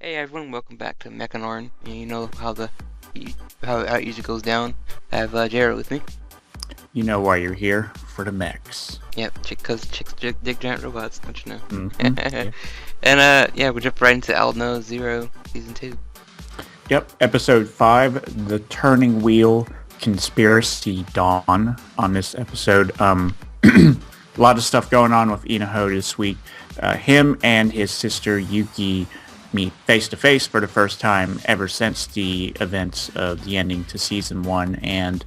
Hey everyone, welcome back to Mechanorn. You know how it usually goes down. I have Jared with me. You know why you're here, for the mechs. Yep, cause chicks dig giant robots, don't you know? Yeah. And yeah, we jump right into Aldno Zero Season 2. Yep, episode 5, The Turning Wheel Conspiracy Dawn on this episode. A lot of stuff going on with Inaho this week. Him and his sister Yuki meet face-to-face for the first time ever since the events of the ending to Season 1, and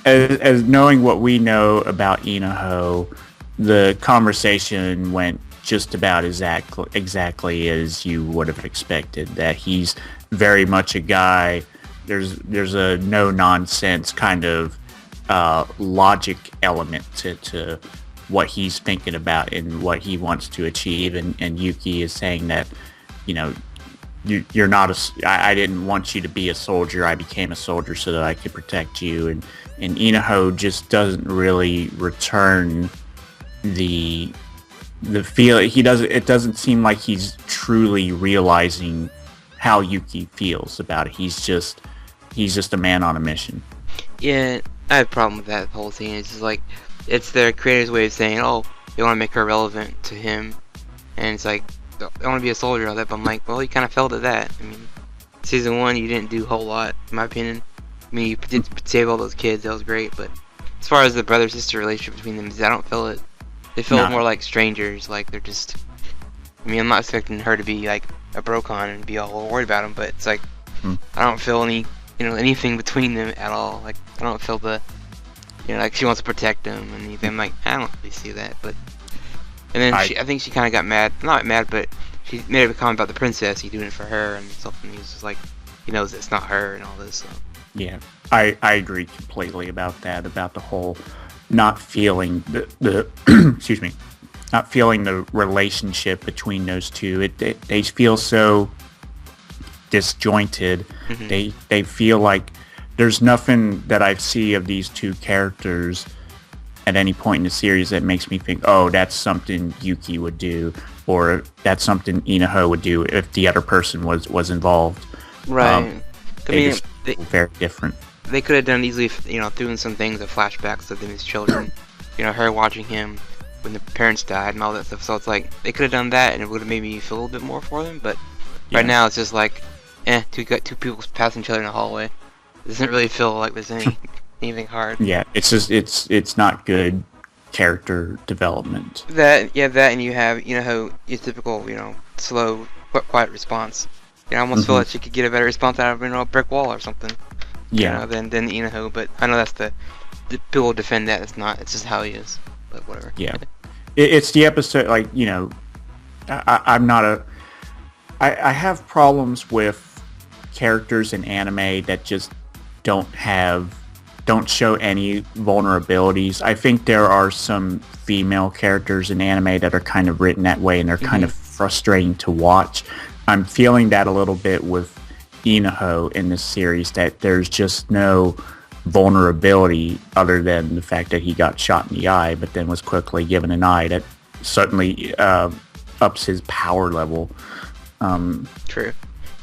as knowing what we know about Inaho, the conversation went just about exactly as you would have expected. That he's very much a guy. There's a no nonsense kind of logic element to what he's thinking about and what he wants to achieve. And Yuki is saying that, you know, you're not I didn't want you to be a soldier. I became a soldier so that I could protect you. And Inaho just doesn't really return the feel. It doesn't seem like he's truly realizing how Yuki feels about it. He's just a man on a mission. Yeah, I have a problem with that whole thing. It's just like, it's their creator's way of saying, oh, they want to make her relevant to him. And it's like, I want to be a soldier on that, but I'm like, well, you kind of failed at that. I mean, Season 1, you didn't do a whole lot, in my opinion. I mean, you did save all those kids, that was great, but as far as the brother-sister relationship between them, I don't feel it. They feel more like strangers, like they're just... I mean, I'm not expecting her to be like a brocon and be all worried about him, but it's like, I don't feel anything between them at all. Like, I don't feel like she wants to protect him and anything. I'm like, I don't really see that, but... And then I think she kind of got mad. Not mad, but she made a comment about the princess. He's doing it for her and stuff. And he was just like, he knows it's not her and all this. So. Yeah, I agree completely about that. About the whole not feeling the excuse me, not feeling the relationship between those two. They feel so disjointed. Mm-hmm. They feel like there's nothing that I see of these two characters at any point in the series that makes me think, oh, that's something Yuki would do, or that's something Inaho would do if the other person was involved. Right. They're very different. They could have done easily, threw in some things of flashbacks of them as children. Her watching him when the parents died and all that stuff. So it's like, they could have done that and it would have made me feel a little bit more for them. But right now it's just like, two people passing each other in the hallway. It doesn't really feel like there's anything hard. Yeah, it's not good character development. That and you have your typical slow quiet response. I almost feel like she could get a better response out of a brick wall or something. Yeah. Than Inaho, but I know that's the people defend that. It's just how he is. But whatever. Yeah. It's the episode, like, I'm not a. I have problems with characters in anime that just don't show any vulnerabilities. I think there are some female characters in anime that are kind of written that way, and they're kind of frustrating to watch. I'm feeling that a little bit with Inaho in this series, that there's just no vulnerability other than the fact that he got shot in the eye, but then was quickly given an eye that suddenly ups his power level. True.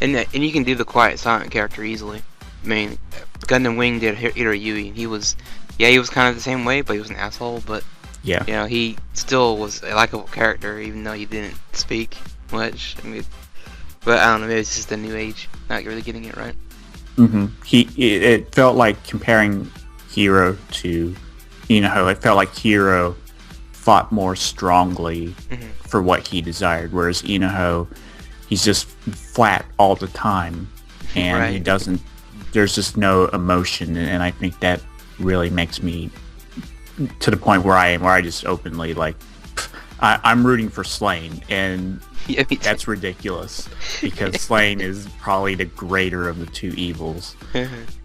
And you can do the quiet silent character easily. I mean, Gundam Wing did Hiro Yui. He was kind of the same way, but he was an asshole. But he still was a likable character, even though he didn't speak much. I mean, but I don't know. Maybe it's just the new age, not really getting it right. It felt like, comparing Hiro to Inaho, it felt like Hiro fought more strongly for what he desired, whereas Inaho, he's just flat all the time, and he doesn't. There's just no emotion, and I think that really makes me to the point where I just openly, like, I'm rooting for Slain, and that's ridiculous, because Slain is probably the greater of the two evils.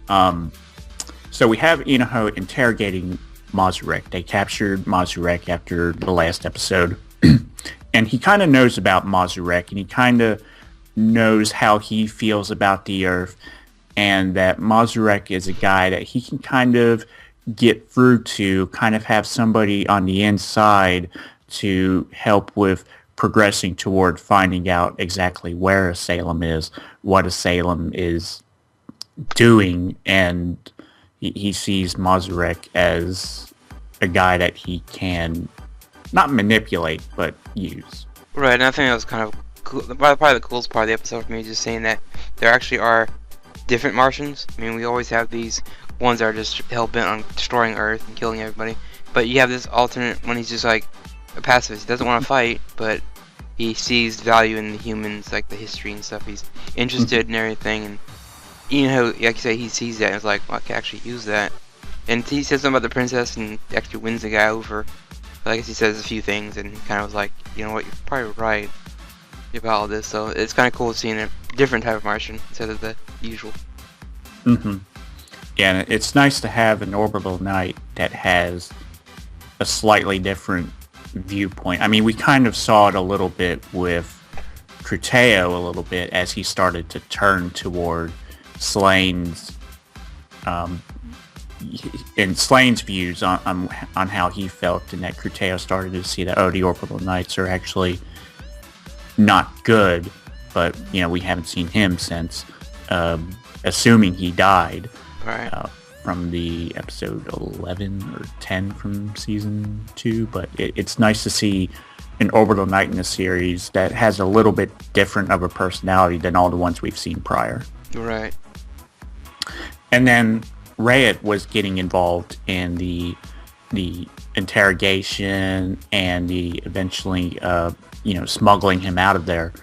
So we have Inaho interrogating Mazurek. They captured Mazurek after the last episode, and he kind of knows about Mazurek, and he kind of knows how he feels about the Earth, and that Mazurek is a guy that he can kind of get through to, kind of have somebody on the inside to help with progressing toward finding out exactly where Asylum is, what Asylum is doing, and he sees Mazurek as a guy that he can not manipulate, but use. Right, and I think that was kind of cool. Probably the coolest part of the episode for me, just saying that there actually are different Martians. I mean, we always have these ones that are just hell-bent on destroying Earth and killing everybody. But you have this alternate when he's just like a pacifist. He doesn't want to fight, but he sees value in the humans, like the history and stuff. He's interested in everything, and you know, like you say, he sees that and it's like, well, I can actually use that. And he says something about the princess and actually wins the guy over. But I guess he says a few things and kind of was like, you know what, you're probably right about all this. So it's kind of cool seeing a different type of Martian instead of the usual. Mm-hmm. Yeah, and it's nice to have an orbital knight that has a slightly different viewpoint. I mean, we kind of saw it a little bit with Cruteo a little bit as he started to turn toward Slane's views on how he felt, and that Cruteo started to see that, oh, the orbital knights are actually not good, but you know, we haven't seen him since, assuming he died. Right. From the episode 11 or 10 from season 2, but it's nice to see an orbital knight in the series that has a little bit different of a personality than all the ones we've seen prior. Right. And then Rayet was getting involved in the interrogation and the eventually smuggling him out of there.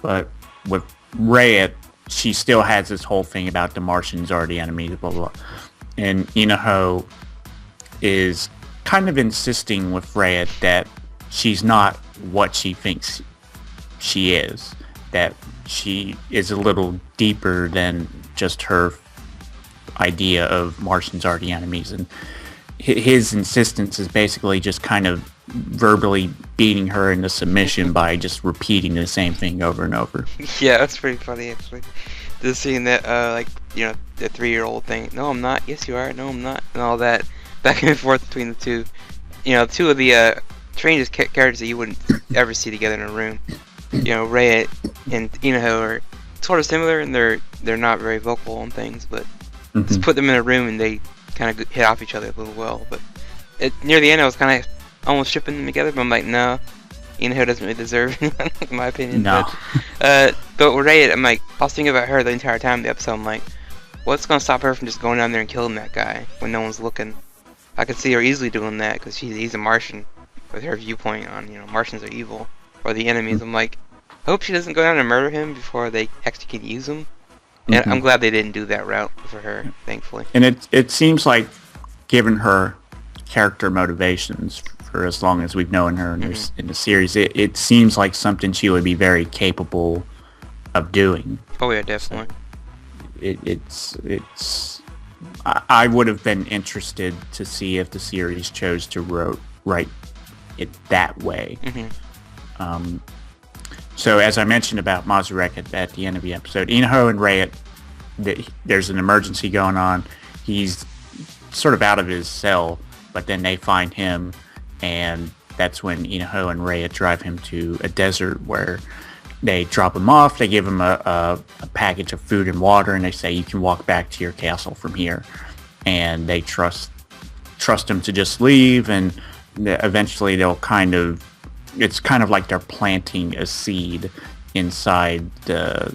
But with Rayet, she still has this whole thing about the Martians are the enemies, blah, blah, blah. And Inaho is kind of insisting with Rayet that she's not what she thinks she is, that she is a little deeper than just her idea of Martians are the enemies. And his insistence is basically just kind of verbally beating her into submission by just repeating the same thing over and over. Yeah, that's pretty funny, actually. Just seeing that, the 3-year-old thing. No, I'm not. Yes, you are. No, I'm not. And all that back and forth between the two. You know, two of the strangest characters that you wouldn't ever see together in a room. You know, Rayet and Inaho are sort of similar, and they're not very vocal on things, but just put them in a room and they kind of hit off each other a little well. But near the end, I was kind of almost shipping them together, but I'm like, no. Inaho doesn't really deserve anyone, in my opinion. No. But with Rayet, I'm like, I was thinking about her the entire time in the episode. I'm like, what's going to stop her from just going down there and killing that guy when no one's looking? I could see her easily doing that because he's a Martian with her viewpoint on, you know, Martians are evil or the enemies. I'm like, I hope she doesn't go down and murder him before they actually can use him. And I'm glad they didn't do that route for her, thankfully. And it seems like, given her character motivations for as long as we've known her in the series, it seems like something she would be very capable of doing. Oh yeah, definitely. So I would have been interested to see if the series chose to write it that way. So as I mentioned about Mazurek at the end of the episode, Inaho and Rayet, there's an emergency going on. He's sort of out of his cell, but then they find him, and that's when Inaho and Rayet drive him to a desert where they drop him off. They give him a package of food and water, and they say, you can walk back to your castle from here. And they trust him to just leave, and eventually they'll it's kind of like they're planting a seed inside the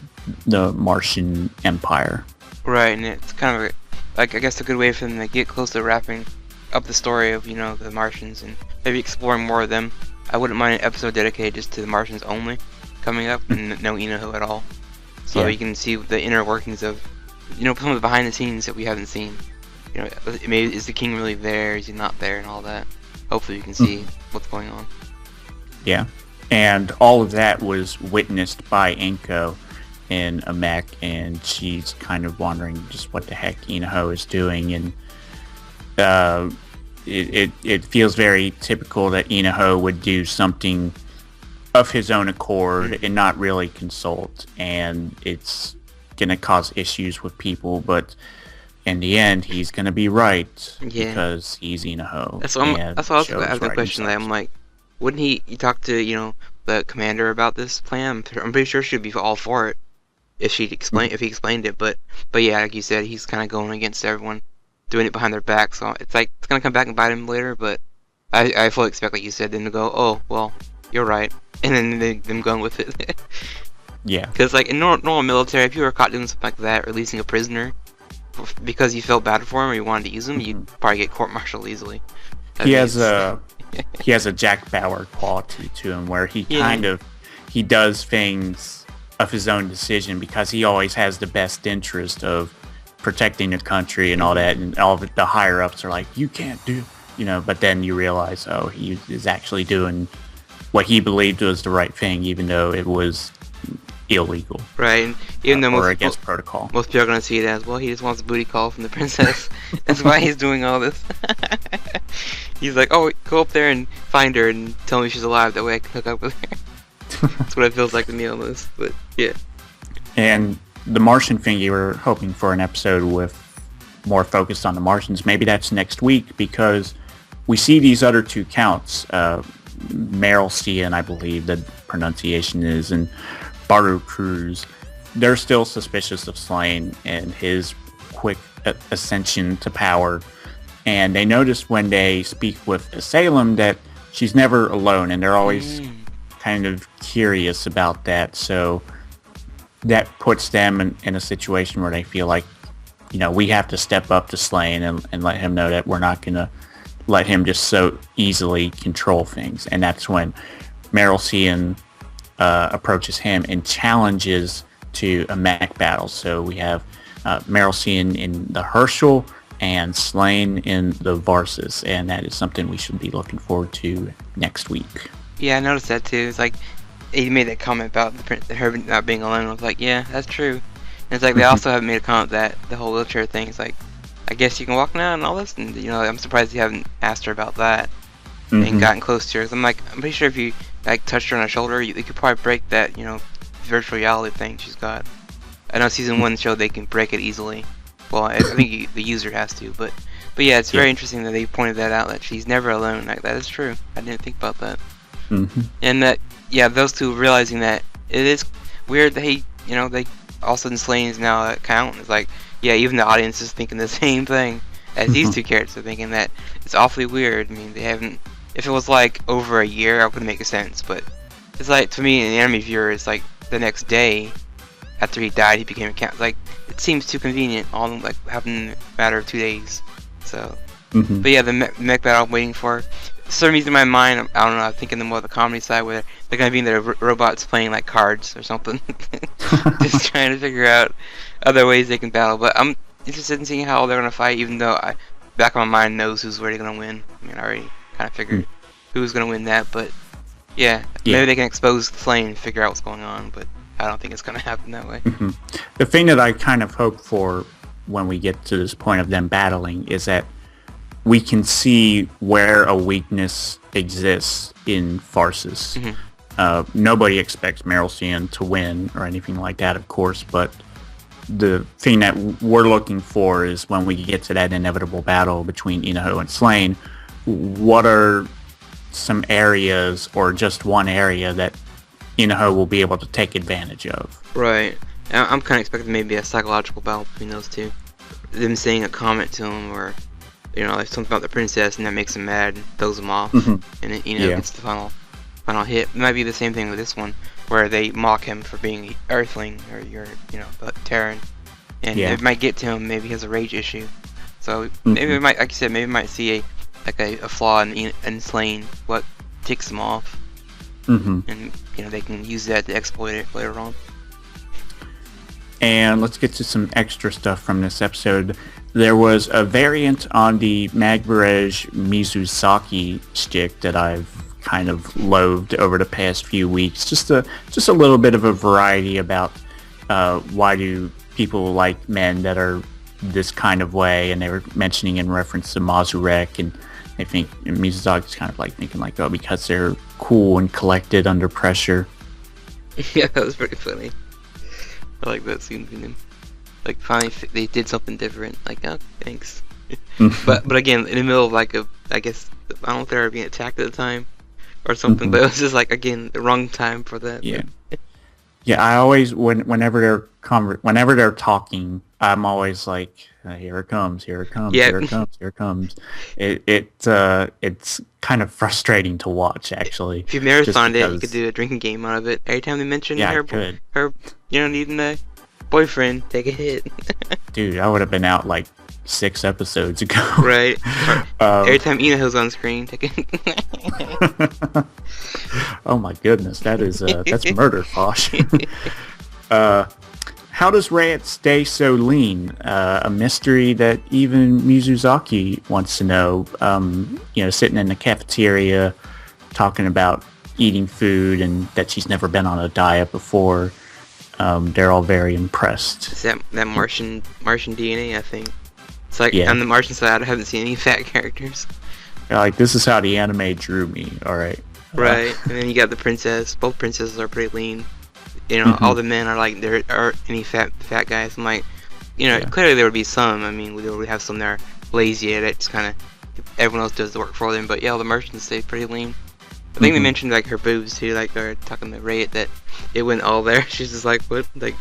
Martian Empire. Right, and it's kind of like, I guess, a good way for them to get close to wrapping up the story of, you know, the Martians and maybe exploring more of them. I wouldn't mind an episode dedicated just to the Martians only coming up and no Inaho at all. So you can see the inner workings of, you know, some of the behind the scenes that we haven't seen. You know, maybe is the king really there? Is he not there? And all that. Hopefully you can see what's going on. Yeah, and all of that was witnessed by Inko in a mech, and she's kind of wondering just what the heck Inaho is doing, and it feels very typical that Inaho would do something of his own accord and not really consult, and it's gonna cause issues with people, but in the end, he's gonna be right because he's Inaho. That's why I was asking the question. That I'm like, wouldn't he talk to, you know, the commander about this plan. I'm pretty sure she'd be all for it if he explained it. But yeah, like you said, he's kind of going against everyone, doing it behind their back. So it's like it's gonna come back and bite him later. But I fully expect, like you said, them to go, oh well, you're right, and then them going with it. Yeah. Because like in normal military, if you were caught doing something like that, releasing a prisoner because you felt bad for him or you wanted to use him, you'd probably get court-martialed easily. He has a Jack Bauer quality to him where he he does things of his own decision because he always has the best interest of protecting the country and all that, and all of the higher ups are like, you can't do, but then you realize, oh, he is actually doing what he believed was the right thing, even though it was illegal. Right, and even though against protocol. Most people are going to see it as, well, he just wants a booty call from the princess. That's why he's doing all this. He's like, oh, go up there and find her and tell me she's alive, that way I can hook up with her. That's what it feels like to me almost, but yeah. And the Martian thing, you were hoping for an episode with more focused on the Martians. Maybe that's next week, because we see these other two counts, Meryl Cian, I believe the pronunciation is, and Baru Cruz. They're still suspicious of Slane and his quick ascension to power. And they notice when they speak with Salem that she's never alone, and they're always kind of curious about that. So that puts them in a situation where they feel like, we have to step up to Slane and let him know that we're not going to let him just so easily control things. And that's when Meryl Cian approaches him and challenges to a mech battle. So we have Meryl Cian in the Herschel and Slane in the Varsus, and that is something we should be looking forward to next week. Yeah, I noticed that too. It's like he made that comment about her not being alone. I was like, yeah, that's true. And it's like they also have made a comment that the whole wheelchair thing is like, I guess you can walk now and all this, and I'm surprised you haven't asked her about that and gotten close to her. Cause I'm pretty sure if you like touched her on her shoulder, you could probably break that virtual reality thing she's got. I know season 1 showed they can break it easily. Well, I think the user has to, but yeah, it's very interesting that they pointed that out, that she's never alone. Like, that is true. I didn't think about that. And that, those two realizing that it is weird that they all of a sudden Slane is now a count. It's like, even the audience is thinking the same thing as these two characters are thinking, that it's awfully weird. I mean, they haven't. If it was like over a year, I would make sense. But it's like, to me, an enemy viewer, it's like the next day after he died, he became a count. Like, it seems too convenient. All like happened in a matter of 2 days. So, but yeah, the mech battle I'm waiting for. For some reason in my mind, I don't know, I'm thinking more of the comedy side, where they're gonna be in their robots playing like cards or something, just trying to figure out other ways they can battle. But I'm interested in seeing how they're gonna fight, even though back of my mind knows who's already gonna win. I mean, I already kind of figured who's gonna win that, but maybe they can expose the flame and figure out what's going on. But I don't think it's gonna happen that way. The thing that I kind of hope for when we get to this point of them battling is that we can see where a weakness exists in Farces. Nobody expects Meryl Cian to win or anything like that, of course, but the thing that we're looking for is when we get to that inevitable battle between Inaho and Slane, what are some areas, or just one area, that Inaho will be able to take advantage of. Right. I'm kind of expecting maybe a psychological battle between those two. Them saying a comment to him, or like something about the princess, and that makes him mad and throws him off, and then gets the final hit. It might be the same thing with this one, where they mock him for being Earthling, or Terran, and it might get to him. Maybe he has a rage issue, so maybe we might, like you said, maybe we might see a flaw in Slane, what ticks him off, and they can use that to exploit it later on. And let's get to some extra stuff from this episode. There was a variant on the Magbarej Mizusaki stick that I've kind of loathed over the past few weeks. Just a little bit of a variety about why do people like men that are this kind of way, and they were mentioning in reference to Mazurek, and I think Mizusaki's kind of like thinking like, oh, because they're cool and collected under pressure. Yeah, that was pretty funny. I like that scene between them. Like, finally they did something different. Like, oh, thanks. but again, in the middle of I guess, I don't know if they were being attacked at the time. or something. But it was just like, again, the wrong time for that. Yeah. Yeah, I always whenever they're talking, I'm always like, here it comes, here it comes, Yeah. here it comes, here it comes. It's kind of frustrating to watch, actually. If you just marathoned it, you could because, do a drinking game out of it. Every time they mention yeah, I could. her, needing a boyfriend, take a hit. Dude, I would have been out like 6 episodes ago. Right. Every time Inaho's on screen, take a Oh my goodness, that's murder, Fosh. How does Rat stay so lean? A mystery that even Mizuzaki wants to know. Sitting in the cafeteria, talking about eating food and that she's never been on a diet before. They're all very impressed. It's that Martian DNA, I think. It's like, Yeah. on the Martian side, I haven't seen any fat characters. Like, this is how the anime drew me. All right. Right, and then you got the princess. Both princesses are pretty lean. All the men are like, there aren't any fat guys. I'm like, clearly there would be some. I mean, we would have some that are lazy that just kind of, everyone else does the work for them. But yeah, all the merchants stay pretty lean. I think they mentioned like her boobs too, like they're talking to Ray that it went all there. She's just like, what? Like,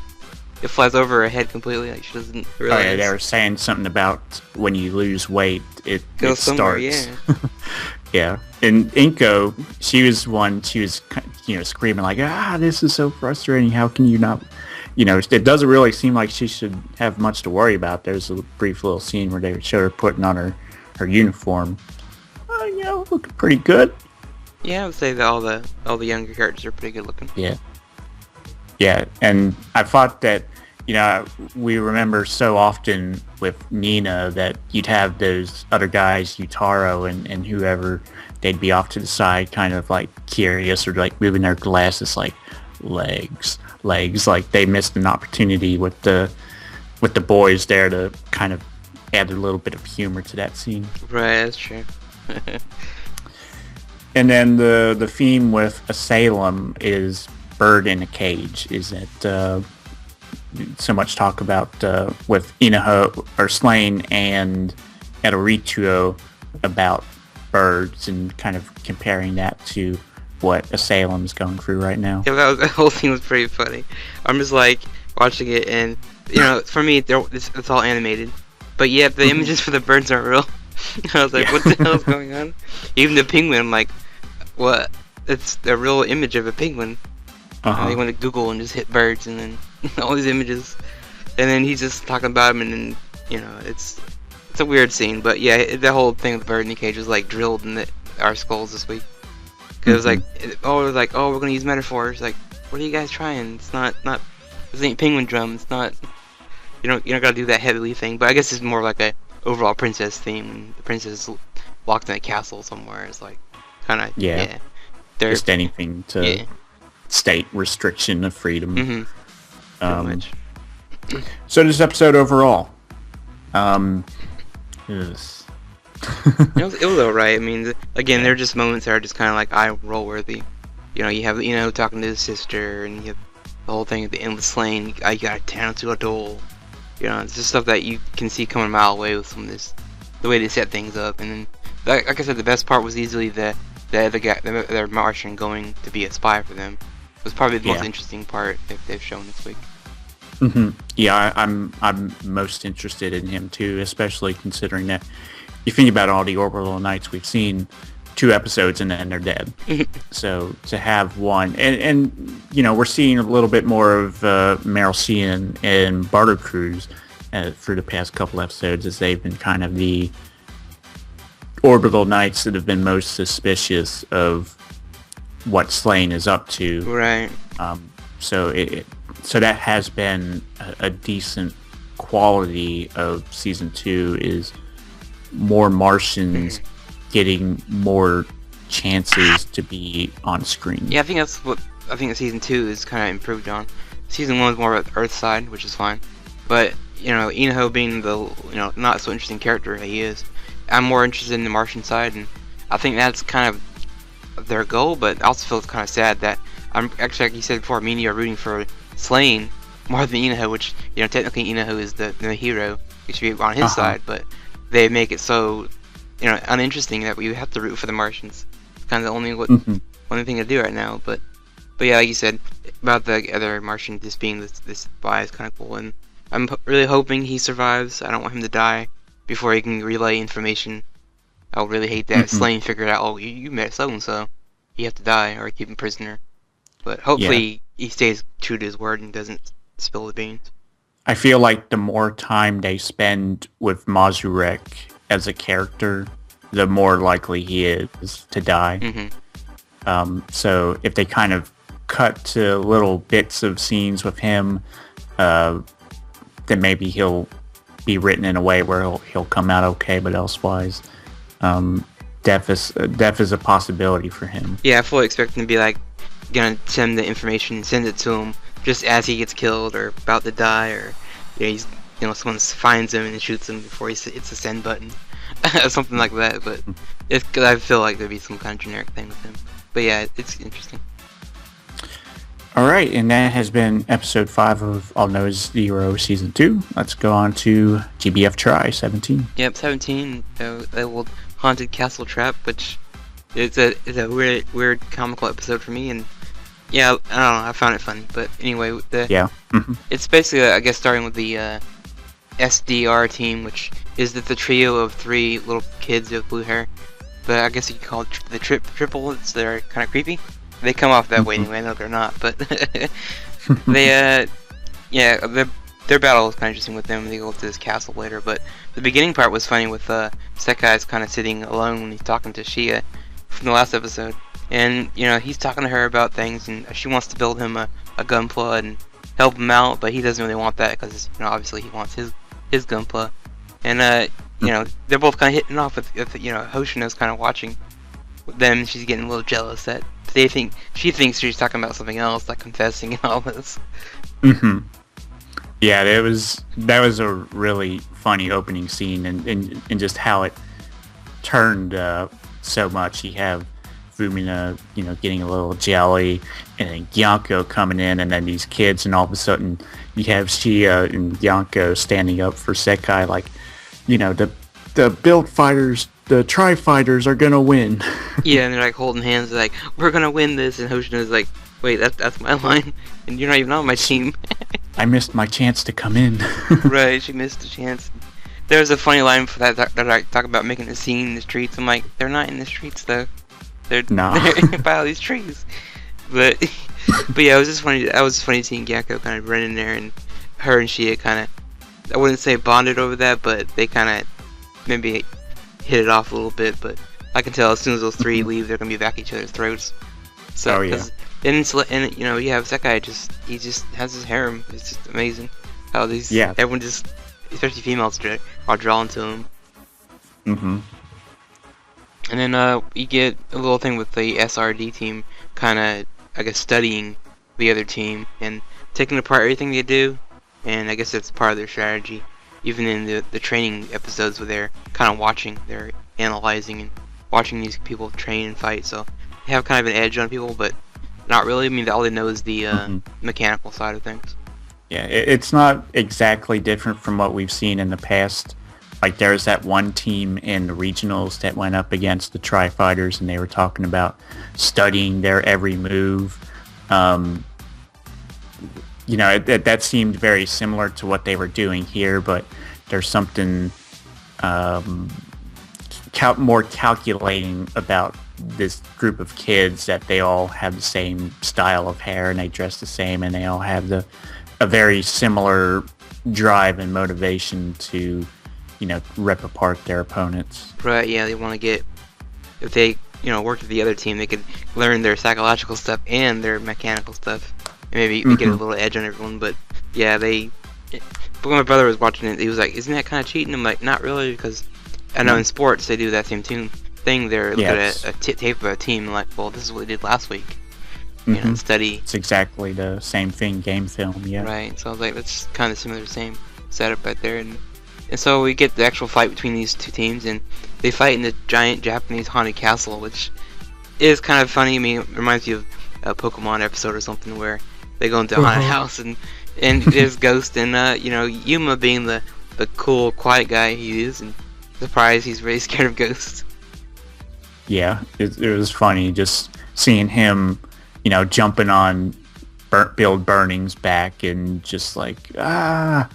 it flies over her head completely. Like, she doesn't realize. Oh yeah, they were saying something about when you lose weight, it somewhere, starts. yeah. Yeah, and Inko, she was screaming like, this is so frustrating. How can you not? It doesn't really seem like she should have much to worry about. There's a brief little scene where they show her putting on her uniform. Looking pretty good. Yeah, I would say that all the younger characters are pretty good looking. Yeah. Yeah, and I thought that, we remember so often with Nina that you'd have those other guys, Yutaro and whoever, they'd be off to the side kind of like curious or like moving their glasses like legs, like they missed an opportunity with the boys there to kind of add a little bit of humor to that scene. Right, that's true. And then the theme with Asylum is bird in a cage. Is that so much talk about with Inaho or Slain and Edorituo about birds and kind of comparing that to what Asylum's going through right now. Yeah, that whole thing was pretty funny. I'm just like watching it, and for me, it's all animated, but yeah, the images for the birds aren't real. I was like, what the hell is going on? Even the penguin, I'm like, what? It's a real image of a penguin. I went to Google and just hit birds, and then all these images, and then he's just talking about them, and then it's a weird scene. But yeah, the whole thing with the bird in the cage was like drilled in our skulls this week. Cause it was like, we're gonna use metaphors. Like, what are you guys trying? It's not. This ain't penguin drum. It's not. You don't gotta do that heavily thing. But I guess it's more like a overall princess theme. When the princess walked in a castle somewhere. It's like kind of just anything to state restriction of freedom. Pretty much. So this episode overall, it was alright. I mean, again, there are just moments that are just kind of like eye roll worthy. You have talking to his sister, and you have the whole thing at the endless lane. You got down to a duel. It's just stuff that you can see coming a mile away with some of this, the way they set things up. And then, like I said, the best part was easily the other guy, the Martian going to be a spy for them. It was probably the most interesting part they've shown this week. Yeah, I'm most interested in him too, especially considering that you think about all the Orbital Knights we've seen, 2 episodes and then they're dead. So to have one, and we're seeing a little bit more of Meryl Cian and Barter Cruise through the past couple episodes, as they've been kind of the Orbital Knights that have been most suspicious of what Slain is up to. Right. So that has been a decent quality of season 2, is more Martians getting more chances to be on screen. Yeah, I think that's what season 2 is kind of improved on. Season 1 was more about the Earth side, which is fine. But Inaho being the not so interesting character that he is, I'm more interested in the Martian side, and I think that's kind of their goal. But I also feel it's kind of sad that I'm actually, like you said before, me and you are rooting for Slain more than Inaho, which technically Inaho is the hero. You should be on his side, but they make it so uninteresting that we have to root for the Martians. It's kind of the only only thing to do right now. But yeah, like you said about the other Martian just being this spy is kind of cool, and I'm really hoping he survives. I don't want him to die before he can relay information. I would really hate that. Slane figured out, oh, you met so and so, you have to die or keep him prisoner. But hopefully he stays true to his word and doesn't spill the beans. I feel like the more time they spend with Mazurek as a character, the more likely he is to die. So if they kind of cut to little bits of scenes with him, then maybe he'll be written in a way where he'll come out okay, but elsewise, death is a possibility for him. Yeah, I fully expect him to be like gonna send the information, send it to him just as he gets killed or about to die, or he's someone finds him and shoots him before he hits the send button, something like that. But I feel like there'd be some kind of generic thing with him. But yeah, it's interesting. All right, and that has been episode 5 of All Knows Zero Season 2. Let's go on to GBF Try 17. Yep, 17. The old haunted castle trap, which is a weird comical episode for me, and yeah, I don't know, I found it funny. But anyway, it's basically I guess starting with the SDR team, which is the trio of 3 little kids with blue hair. But I guess you could call it the triplets. They're kind of creepy. They come off that way anyway. No, they're not. But they, their battle was kind of interesting with them. They go to this castle later. But the beginning part was funny with Sekai's kind of sitting alone when he's talking to Shia from the last episode. And, he's talking to her about things, and she wants to build him a gunpla and help him out, but he doesn't really want that because, obviously he wants his gunpla. And, they're both kind of hitting off with Hoshino's kind of watching them. She's getting a little jealous that she thinks she's talking about something else, like confessing and all this. Yeah, that was a really funny opening scene, and just how it turned so much. You have Fumina, getting a little jelly, and then Gyanko coming in, and then these kids, and all of a sudden you have Shia and Gyanko standing up for Sekai, like, the build fighters, the Tri Fighters are gonna win. Yeah, and they're like holding hands, like, we're gonna win this, and Hoshino's like, wait, that's my line, and you're not even on my team. I missed my chance to come in. Right, she missed the chance. There was a funny line for that I talk about making a scene in the streets. I'm like, they're not in the streets though. They're by all these trees. But yeah, it was just funny. That was funny seeing Gakko kind of run in there, and her and Shia kind of, I wouldn't say bonded over that, but they kind of maybe hit it off a little bit. But I can tell as soon as those 3 leave, they're gonna be back at each other's throats. So, and you have Sekai he just has his harem. It's just amazing how everyone just, especially females, are drawn to him. And then you get a little thing with the SRD team kind of, I guess, studying the other team and taking apart everything they do, and I guess that's part of their strategy. Even in the training episodes where they're kind of they're analyzing and watching these people train and fight, so they have kind of an edge on people, but not really. I mean, all they know is the mechanical side of things. Yeah, it's not exactly different from what we've seen in the past. Like, there's that one team in the regionals that went up against the Tri Fighters, and they were talking about studying their every move. That seemed very similar to what they were doing here, but there's something more calculating about this group of kids, that they all have the same style of hair and they dress the same, and they all have a very similar drive and motivation to rip apart their opponents. Right, yeah, they want to get, if they, work with the other team, they could learn their psychological stuff and their mechanical stuff. And maybe get a little edge on everyone, but yeah, but when my brother was watching it, he was like, isn't that kind of cheating? I'm like, not really, because I know in sports they do that same thing. They're looking at a tape of a team, and like, well, this is what we did last week. Study. It's exactly the same thing, game film, yeah. Right, so I was like, that's kind of similar, same setup right there. And so we get the actual fight between these 2 teams, and they fight in the giant Japanese haunted castle, which is kind of funny. I mean, it reminds you of a Pokemon episode or something where they go into a haunted house, and there's Ghost, and Yuma being the cool, quiet guy he is, and surprised he's really scared of Ghost. Yeah, it was funny just seeing him, jumping on Build Burning's back and just like, ah.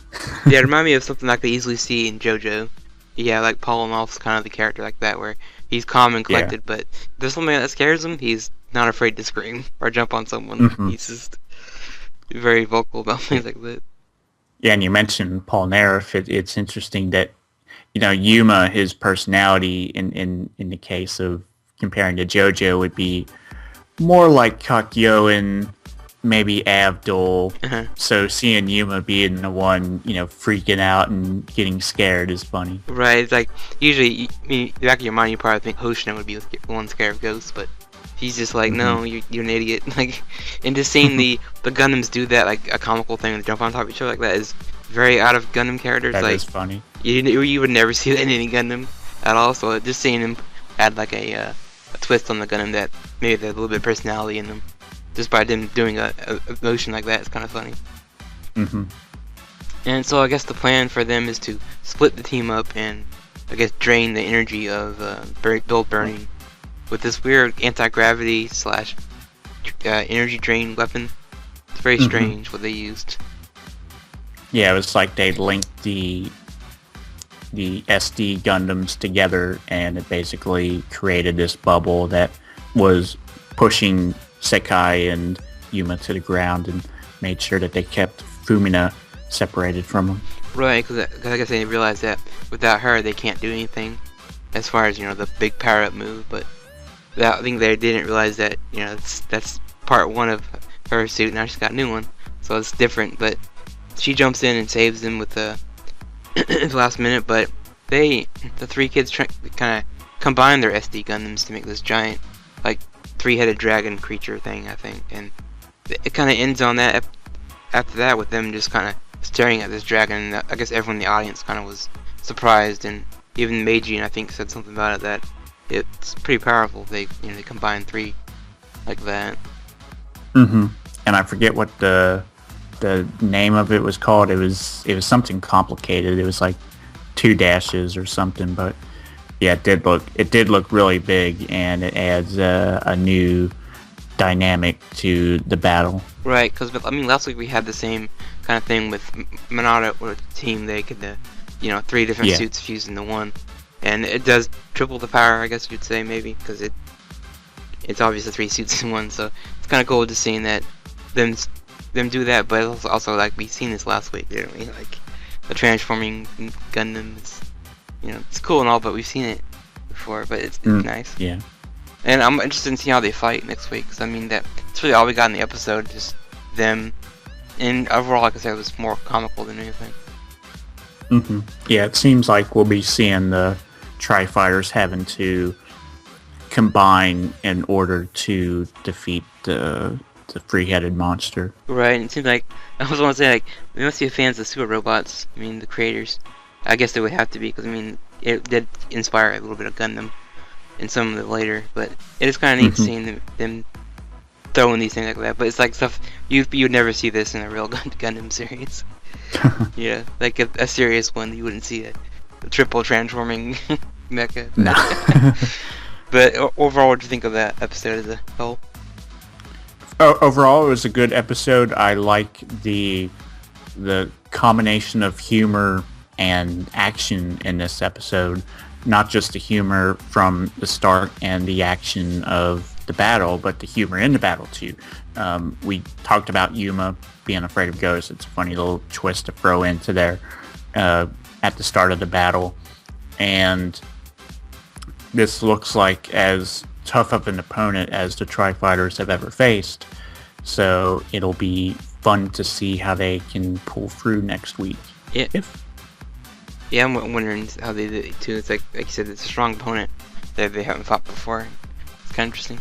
Yeah, it reminded me of something I could easily see in JoJo. Yeah, like Paul Malf's kind of the character like that, where he's calm and collected, but if there's something that scares him, he's not afraid to scream or jump on someone. Mm-hmm. He's just very vocal about things like that. Yeah, and you mentioned Paul Nareff. It's interesting that, Yuma, his personality in the case of comparing to JoJo would be more like Kakyoin, maybe Abdul. Uh-huh. So seeing Yuma being the one, freaking out and getting scared is funny. Right, it's like, usually, in the back of your mind, you probably think Hoshino would be the one scared of ghosts, but he's just like, no, you're an idiot. Like, and just seeing the Gundams do that, like a comical thing, to jump on top of each other like that, is very out of Gundam characters. That like, is funny. You would never see that in any Gundam at all. So just seeing him add like a twist on the Gundam that maybe there's a little bit of personality in them, just by them doing a motion like that, is kind of funny. Mm-hmm. And so I guess the plan for them is to split the team up and I guess drain the energy of Build Burning with this weird anti-gravity / energy drain weapon. It's very strange what they used. Yeah, it was like they linked the SD Gundams together, and it basically created this bubble that was pushing Sekai and Yuma to the ground and made sure that they kept Fumina separated from them. Right, because I guess they realized that without her they can't do anything as far as, the big power-up move, but I think they didn't realize that, that's part one of her suit. Now she's got a new one, so it's different, but she jumps in and saves them with the last minute, but the three kids kind of combine their SD Gundams to make this giant, like, three-headed dragon creature thing, I think, and it kind of ends on that. After that, with them just kind of staring at this dragon, and I guess everyone in the audience kind of was surprised, and even Meiji, I think, said something about it, that it's pretty powerful. They combine three like that. Mm-hmm. And I forget what the name of it was called. It was something complicated. It was like 2 dashes or something, but yeah, it did look really big, and it adds a new dynamic to the battle. Right, because last week we had the same kind of thing with Monada or the team. They could 3 different suits fused into one, and it does triple the power, I guess you'd say, maybe, because it's obviously 3 suits in one. So it's kind of cool just seeing that them do that, but also like we've seen this last week, didn't we? Like the transforming Gundam is, it's cool and all, but we've seen it before. But it's nice. Yeah. And I'm interested in seeing how they fight next week, because that's really all we got in the episode, just them. And overall, like I said, it was more comical than anything. Mm-hmm. Yeah, it seems like we'll be seeing the Tri-Fighters having to combine in order to defeat the three-headed monster. Right, and it seems like, I was want to say, like, we must be fans of Super Robots. The creators. I guess they would have to be, because, it did inspire a little bit of Gundam in some of the later, but it is kind of neat seeing them throwing these things like that. But it's like stuff, you would never see this in a real Gundam series. Yeah, like a serious one, you wouldn't see a triple transforming mecha. No. But overall, what do you think of that episode as a whole? Overall, it was a good episode. I like the combination of humor and action in this episode. Not just the humor from the start and the action of the battle, but the humor in the battle too. We talked about Yuma being afraid of ghosts. It's a funny little twist to throw into there at the start of the battle. And this looks like as tough of an opponent as the Tri-Fighters have ever faced. So it'll be fun to see how they can pull through next week. Yeah. Yeah, I'm wondering how they did it too. It's like you said, it's a strong opponent that they haven't fought before. It's kind of interesting.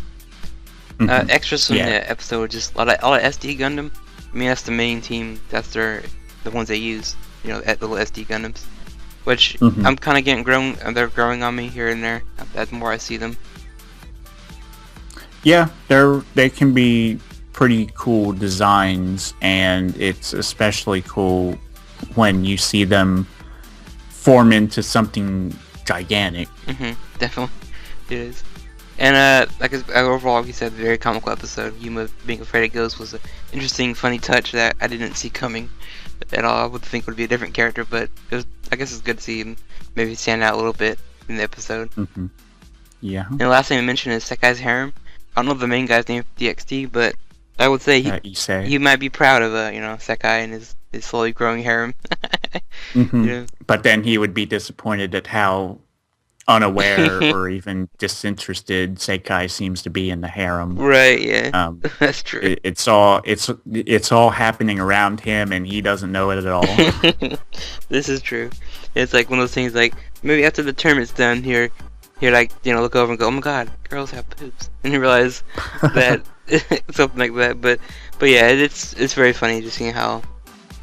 Extras from the episode, just a lot of SD Gundam. That's the main team. That's the ones they use. At little SD Gundams, which I'm kind of getting grown. They're growing on me here and there. The more I see them. Yeah, they can be pretty cool designs, and it's especially cool when you see them form into something gigantic. Definitely, it is. And overall, like you said, very comical episode. Yuma being afraid of ghosts was an interesting, funny touch that I didn't see coming at all. I would think would be a different character, but I guess it's good to see him maybe stand out a little bit in the episode. Mm-hmm. Yeah. And the last thing I mentioned is Sekai's harem. I don't know the main guy's name for DXT, but I would say he might be proud of Sekai and his slowly growing harem. Mm-hmm. Yeah. But then he would be disappointed at how unaware or even disinterested Sekai seems to be in the harem. Right, yeah. That's true. It's all happening around him and he doesn't know it at all. This is true. It's like one of those things like maybe after the tournament's done here like, look over and go, oh my god, girls have boobs. And you realize that something like that. But yeah, it's very funny just seeing how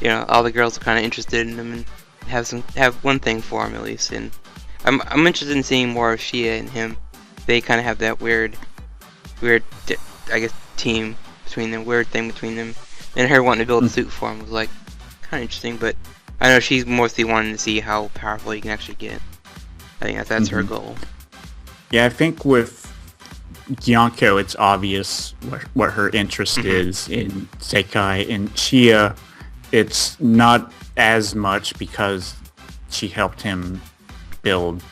all the girls are kind of interested in him and have one thing for him at least. And I'm interested in seeing more of Shia and him. They kind of have that weird, I guess, team between them, weird thing between them. And her wanting to build a suit for him was like kind of interesting. But I know she's mostly wanting to see how powerful he can actually get. I think that's her goal. Yeah, I think with Yonko, it's obvious what her interest is in Sekai. And Shia, it's not as much because she helped him build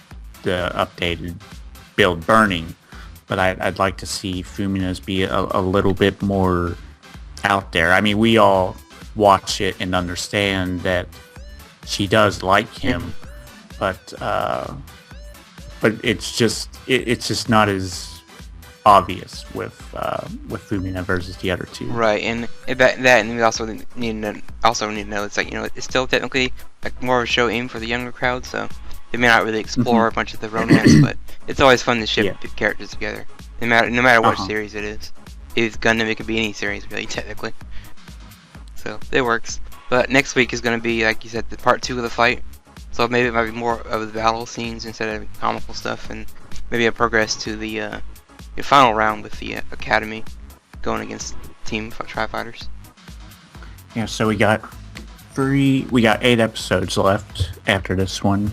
the updated build Burning. But I'd like to see Fumina's be a little bit more out there. I mean, we all watch it and understand that she does like him, but it's just not as obvious with Fumina versus the other two. Right, and and we also need to know it's like it's still technically like more of a show aimed for the younger crowd, so they may not really explore a bunch of the romance, but it's always fun to ship characters together, no matter what series it is. If it's Gundam, it could be any series really technically. So it works. But next week is going to be, like you said, the part 2 of the fight. So maybe it might be more of the battle scenes instead of comical stuff, and maybe a progress to the final round with the Academy going against Team Tri-Fighters. Yeah, so we got 8 episodes left after this one.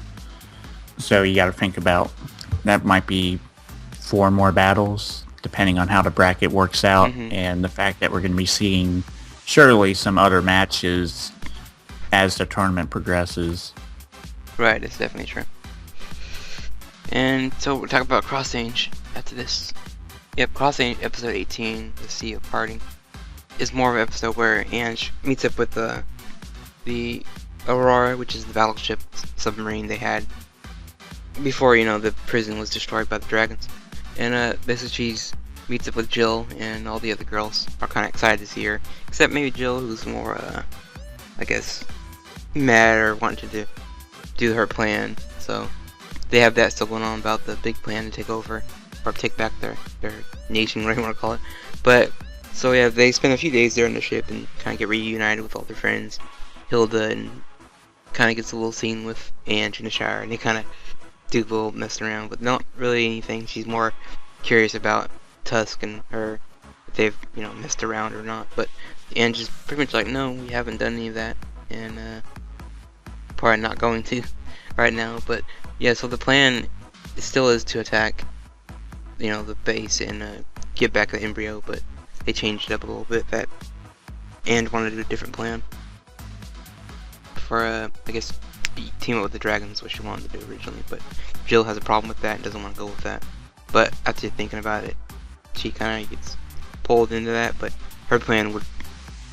So you got to think about that might be 4 more battles, depending on how the bracket works out, and the fact that we're going to be seeing surely some other matches as the tournament progresses. Right, it's definitely true. And so we're talking about Cross Ange after this. Yep, Cross Ange episode 18, The Sea of Parting, is more of an episode where Ange meets up with the Aurora, which is the battleship submarine they had before the prison was destroyed by the dragons. And basically she meets up with Jill, and all the other girls are kind of excited to see her, except maybe Jill, who's more I guess mad or wanting to do her plan. So they have that still going on about the big plan to take over or take back their nation, whatever you want to call it. But so yeah, they spend a few days there on the ship and kind of get reunited with all their friends. Hilda and kind of gets a little scene with Ange in the shower, and they kind of do a little messing around, but not really anything. She's more curious about Tusk and her, if they've messed around or not. But Ange is pretty much like, no, we haven't done any of that, and probably not going to right now. But yeah, so the plan still is to attack the base and get back the embryo, but they changed it up a little bit. That Ange wanted to do a different plan for I guess team up with the dragons, what she wanted to do originally, but Jill has a problem with that and doesn't want to go with that. But after thinking about it, she kind of gets pulled into that. But her plan would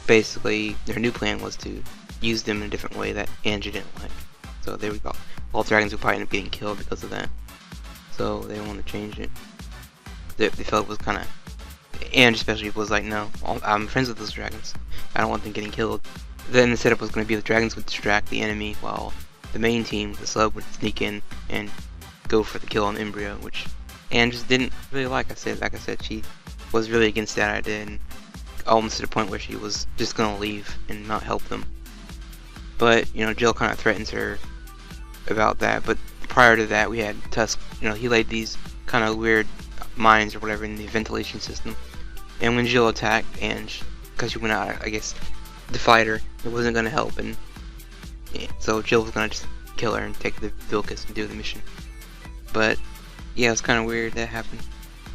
basically, her new plan was to use them in a different way that Ange didn't like. So they would all dragons would probably end up getting killed because of that. So they want to change it. They felt it was kind of, Ange especially was like, no, I'm friends with those dragons. I don't want them getting killed. Then the setup was going to be the dragons would distract the enemy while the main team, the sub, would sneak in and go for the kill on the embryo, which Ange just didn't really like. Like I said, she was really against that idea, and almost to the point where she was just going to leave and not help them. But Jill kind of threatens her about that. But prior to that, we had Tusk. He laid these kind of weird mines or whatever in the ventilation system. And when Jill attacked Ange, because she went out, I guess, to fight her, it wasn't going to help, and yeah, so Jill was going to just kill her and take the Vilcus and do the mission. But yeah, it's kind of weird that happened.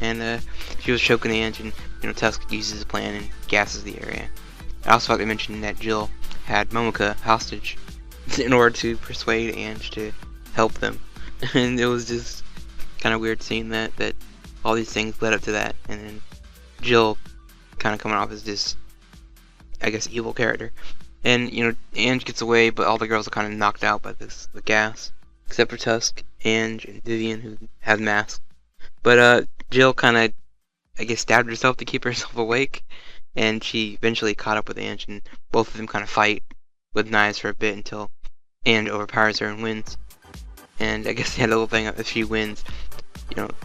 and she was choking Ange, and Tusk uses the plan and gasses the area. I also thought they mentioned that Jill had Momoka hostage in order to persuade Ange to help them, and it was just kind of weird seeing that all these things led up to that, and then Jill kind of coming off as this, I guess, evil character. And Ange gets away, but all the girls are kind of knocked out by the gas, except for Tusk, Ange, and Vivian, who has masks. But Jill kind of, I guess, stabbed herself to keep herself awake, and she eventually caught up with Ange, and both of them kind of fight with knives for a bit until Ange overpowers her and wins. And I guess they had a little thing, if she wins,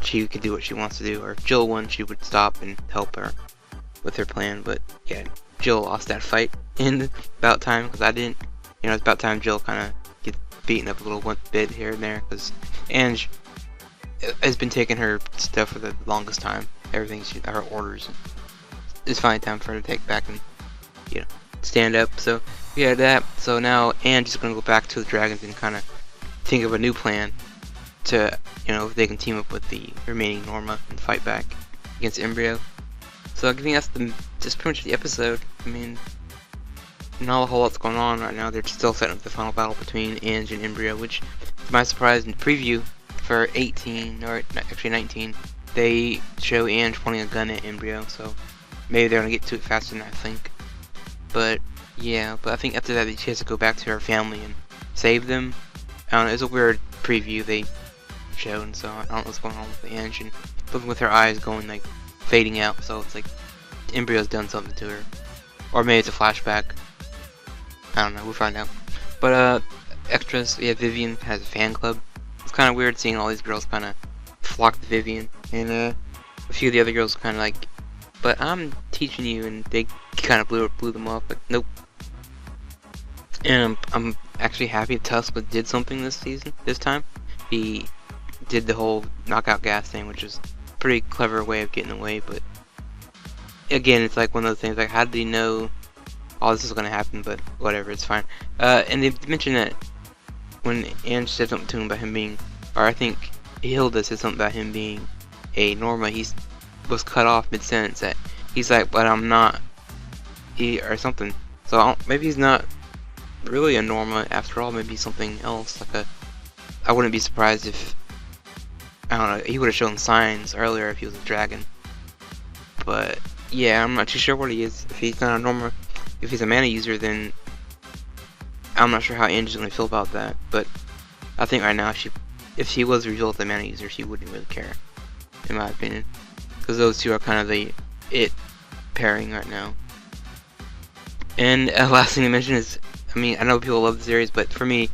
she could do what she wants to do, or if Jill won, she would stop and help her with her plan. But yeah, Jill lost that fight in about time, because I didn't. It's about time Jill kind of gets beaten up a little one bit here and there, because Ange has been taking her stuff for the longest time. Everything, her orders. It's finally time for her to take back and, stand up. So yeah, that. So now Ange is gonna go back to the dragons and kind of think of a new plan to, if they can team up with the remaining Norma and fight back against Embryo. So I think that's just pretty much the episode. I mean, not a whole lot's going on right now. They're still setting up the final battle between Ange and Embryo, which, to my surprise, in the preview for 18, or actually 19, they show Ange pointing a gun at Embryo, so maybe they're gonna get to it faster than I think. But yeah, I think after that she has to go back to her family and save them. I don't know, it's a weird preview they showed, so I don't know what's going on with Ange, and looking with her eyes going like fading out, so it's like Embryo's done something to her. Or maybe it's a flashback. I don't know, we'll find out. But extras, yeah, Vivian has a fan club. It's kinda weird seeing all these girls kinda flock to Vivian, and a few of the other girls kinda like, but I'm teaching you, and they kinda blew them off, like, nope. And I'm actually happy Tusk did something this time. He did the whole knockout gas thing, which is a pretty clever way of getting away, but again, it's like one of those things, like, how did he know all this was gonna happen? But whatever, it's fine. And they mentioned that when Ange said something to him about him being, or I think Hilda said something about him being a Norma, he was cut off mid-sentence, that he's like, but I'm not, or something. So maybe he's not really a Norma after all, maybe something else, like I wouldn't be surprised if, I don't know, he would have shown signs earlier if he was a dragon. But yeah, I'm not too sure what he is. If he's not a Norma, if he's a mana user, then I'm not sure how Ange is going to feel about that. But I think right now, if she was revealed as a mana user, she wouldn't really care, in my opinion, because those two are kind of the pairing right now. And last thing to mention is, I mean, I know people love the series, but for me,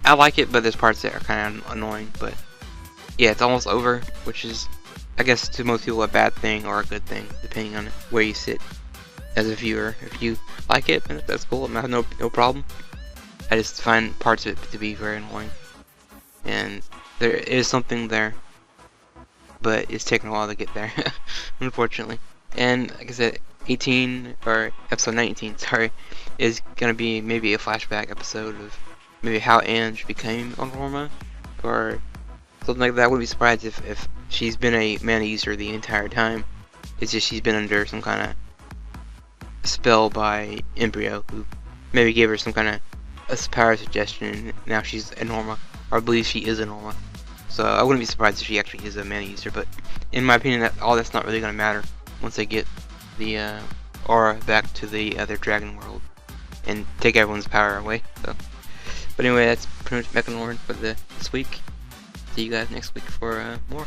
I like it, but there's parts that are kind of annoying. But yeah, it's almost over, which is, I guess, to most people a bad thing or a good thing, depending on where you sit as a viewer. If you like it, that's cool. I have no problem. I just find parts of it to be very annoying, and there is something there, but it's taking a while to get there, unfortunately. And like I said, 18 or episode 19, sorry, is gonna be maybe a flashback episode of maybe how Ange became a Norma or something like that. I wouldn't be surprised if she's been a mana user the entire time. It's just she's been under some kind of spell by Embryo, who maybe gave her some kind of a power suggestion, and now she's a Norma, or I believe she is a Norma. So I wouldn't be surprised if she actually is a mana user, but in my opinion, that's not really gonna matter once they get the aura back to the other dragon world and take everyone's power away. So, but anyway, that's pretty much Mechanorn for this week. See you guys next week for more.